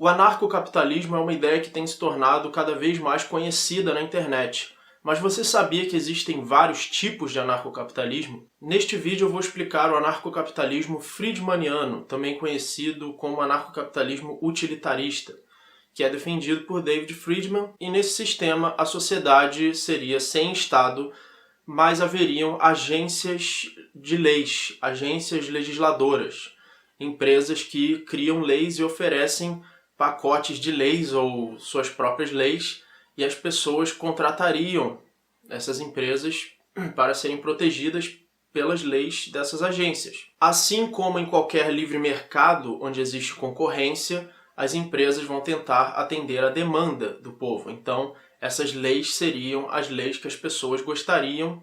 O anarcocapitalismo é uma ideia que tem se tornado cada vez mais conhecida na internet. Mas você sabia que existem vários tipos de anarcocapitalismo? Neste vídeo eu vou explicar o anarcocapitalismo friedmaniano, também conhecido como anarcocapitalismo utilitarista, que é defendido por David Friedman, e nesse sistema a sociedade seria sem Estado, mas haveriam agências de leis, agências legisladoras, empresas que criam leis e oferecem pacotes de leis ou suas próprias leis, e as pessoas contratariam essas empresas para serem protegidas pelas leis dessas agências. Assim como em qualquer livre mercado onde existe concorrência, as empresas vão tentar atender a demanda do povo. Então, essas leis seriam as leis que as pessoas gostariam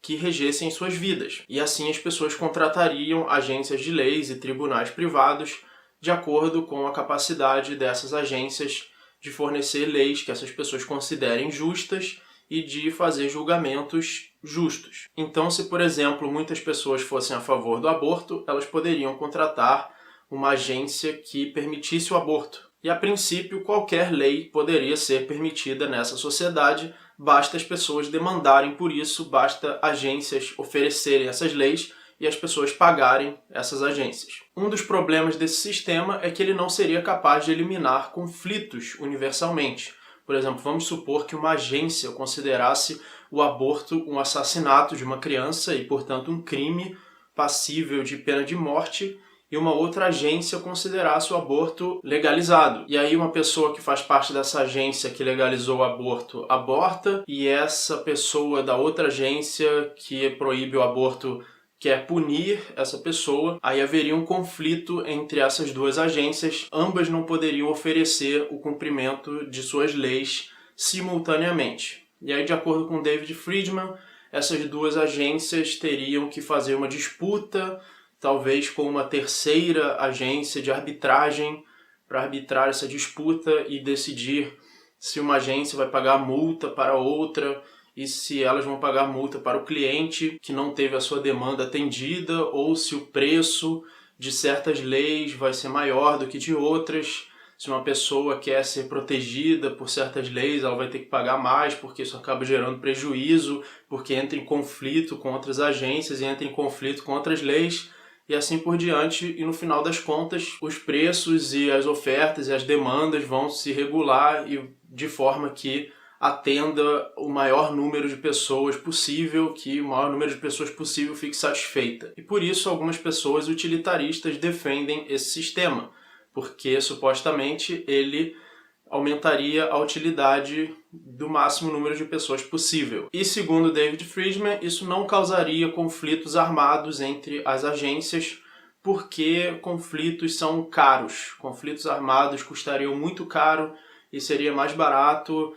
que regessem suas vidas. E assim as pessoas contratariam agências de leis e tribunais privados de acordo com a capacidade dessas agências de fornecer leis que essas pessoas considerem justas e de fazer julgamentos justos. Então, se, por exemplo, muitas pessoas fossem a favor do aborto, elas poderiam contratar uma agência que permitisse o aborto. E, a princípio, qualquer lei poderia ser permitida nessa sociedade, basta as pessoas demandarem por isso, basta agências oferecerem essas leis e as pessoas pagarem essas agências. Um dos problemas desse sistema é que ele não seria capaz de eliminar conflitos universalmente. Por exemplo, vamos supor que uma agência considerasse o aborto um assassinato de uma criança e, portanto, um crime passível de pena de morte, e uma outra agência considerasse o aborto legalizado. E aí uma pessoa que faz parte dessa agência que legalizou o aborto aborta, e essa pessoa da outra agência que proíbe o aborto quer punir essa pessoa, aí haveria um conflito entre essas duas agências, ambas não poderiam oferecer o cumprimento de suas leis simultaneamente. E aí, de acordo com David Friedman, essas duas agências teriam que fazer uma disputa, talvez com uma terceira agência de arbitragem, para arbitrar essa disputa e decidir se uma agência vai pagar multa para outra, e se elas vão pagar multa para o cliente que não teve a sua demanda atendida, ou se o preço de certas leis vai ser maior do que de outras. Se uma pessoa quer ser protegida por certas leis, ela vai ter que pagar mais, porque isso acaba gerando prejuízo, porque entra em conflito com outras agências e entra em conflito com outras leis, e assim por diante. E no final das contas, os preços e as ofertas e as demandas vão se regular e de forma que atenda o maior número de pessoas possível, que o maior número de pessoas possível fique satisfeita. E por isso algumas pessoas utilitaristas defendem esse sistema, porque supostamente ele aumentaria a utilidade do máximo número de pessoas possível. E segundo David Friedman, isso não causaria conflitos armados entre as agências, porque conflitos são caros. Conflitos armados custariam muito caro e seria mais barato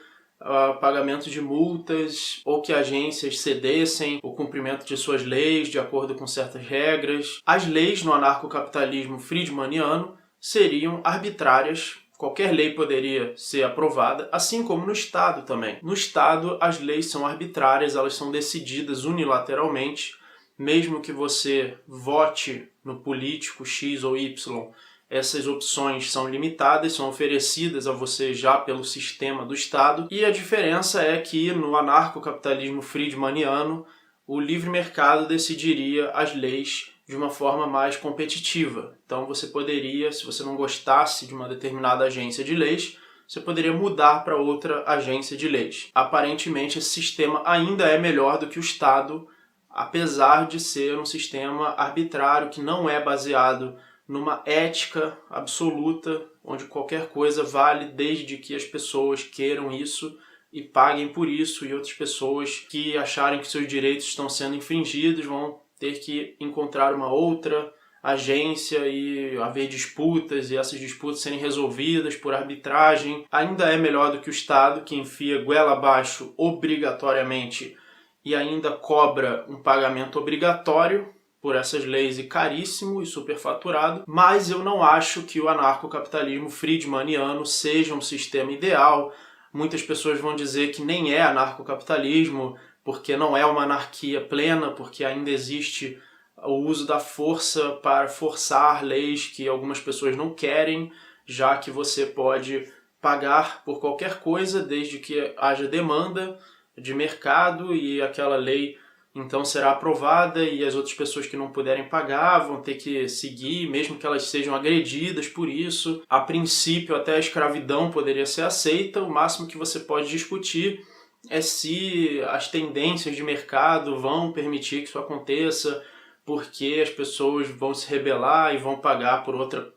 pagamento de multas, ou que agências cedessem o cumprimento de suas leis de acordo com certas regras. As leis no anarcocapitalismo friedmaniano seriam arbitrárias. Qualquer lei poderia ser aprovada, assim como no Estado também. No Estado, as leis são arbitrárias, elas são decididas unilateralmente, mesmo que você vote no político X ou Y. Essas opções são limitadas, são oferecidas a você já pelo sistema do Estado. E a diferença é que no anarcocapitalismo friedmaniano, o livre mercado decidiria as leis de uma forma mais competitiva. Então você poderia, se você não gostasse de uma determinada agência de leis, você poderia mudar para outra agência de leis. Aparentemente esse sistema ainda é melhor do que o Estado, apesar de ser um sistema arbitrário que não é baseado numa ética absoluta, onde qualquer coisa vale desde que as pessoas queiram isso e paguem por isso, e outras pessoas que acharem que seus direitos estão sendo infringidos vão ter que encontrar uma outra agência e haver disputas, e essas disputas serem resolvidas por arbitragem. Ainda é melhor do que o Estado, que enfia goela abaixo obrigatoriamente e ainda cobra um pagamento obrigatório por essas leis e caríssimo e superfaturado, mas eu não acho que o anarcocapitalismo friedmaniano seja um sistema ideal. Muitas pessoas vão dizer que nem é anarcocapitalismo, porque não é uma anarquia plena, porque ainda existe o uso da força para forçar leis que algumas pessoas não querem, já que você pode pagar por qualquer coisa desde que haja demanda de mercado e aquela lei então será aprovada e as outras pessoas que não puderem pagar vão ter que seguir, mesmo que elas sejam agredidas por isso. A princípio, até a escravidão poderia ser aceita, o máximo que você pode discutir é se as tendências de mercado vão permitir que isso aconteça, porque as pessoas vão se rebelar e vão pagar por outra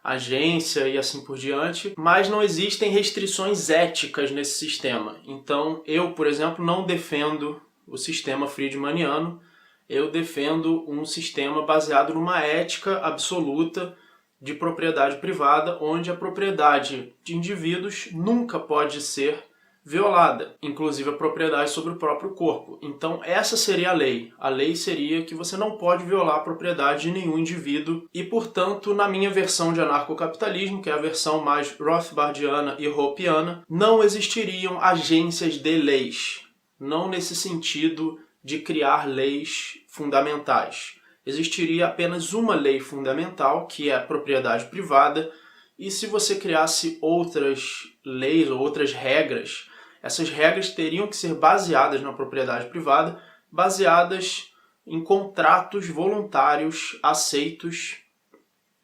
agência e assim por diante, mas não existem restrições éticas nesse sistema. Então, eu, por exemplo, não defendo o sistema friedmaniano, eu defendo um sistema baseado numa ética absoluta de propriedade privada, onde a propriedade de indivíduos nunca pode ser violada, inclusive a propriedade sobre o próprio corpo. Então essa seria a lei. A lei seria que você não pode violar a propriedade de nenhum indivíduo e, portanto, na minha versão de anarcocapitalismo, que é a versão mais rothbardiana e hopiana, não existiriam agências de leis. Não nesse sentido de criar leis fundamentais. Existiria apenas uma lei fundamental, que é a propriedade privada, e se você criasse outras leis ou outras regras, essas regras teriam que ser baseadas na propriedade privada, baseadas em contratos voluntários aceitos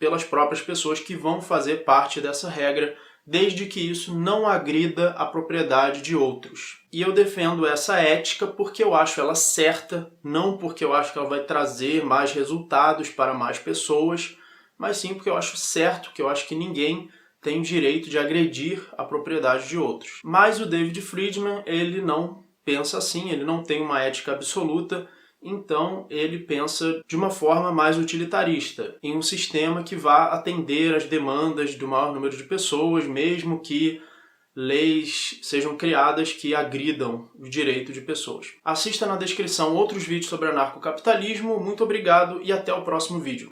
pelas próprias pessoas que vão fazer parte dessa regra, desde que isso não agrida a propriedade de outros. E eu defendo essa ética porque eu acho ela certa, não porque eu acho que ela vai trazer mais resultados para mais pessoas, mas sim porque eu acho certo, que eu acho que ninguém tem o direito de agredir a propriedade de outros. Mas o David Friedman, ele não pensa assim, ele não tem uma ética absoluta, então ele pensa de uma forma mais utilitarista, em um sistema que vá atender às demandas do maior número de pessoas, mesmo que leis sejam criadas que agridam o direito de pessoas. Assista na descrição outros vídeos sobre anarcocapitalismo, muito obrigado e até o próximo vídeo.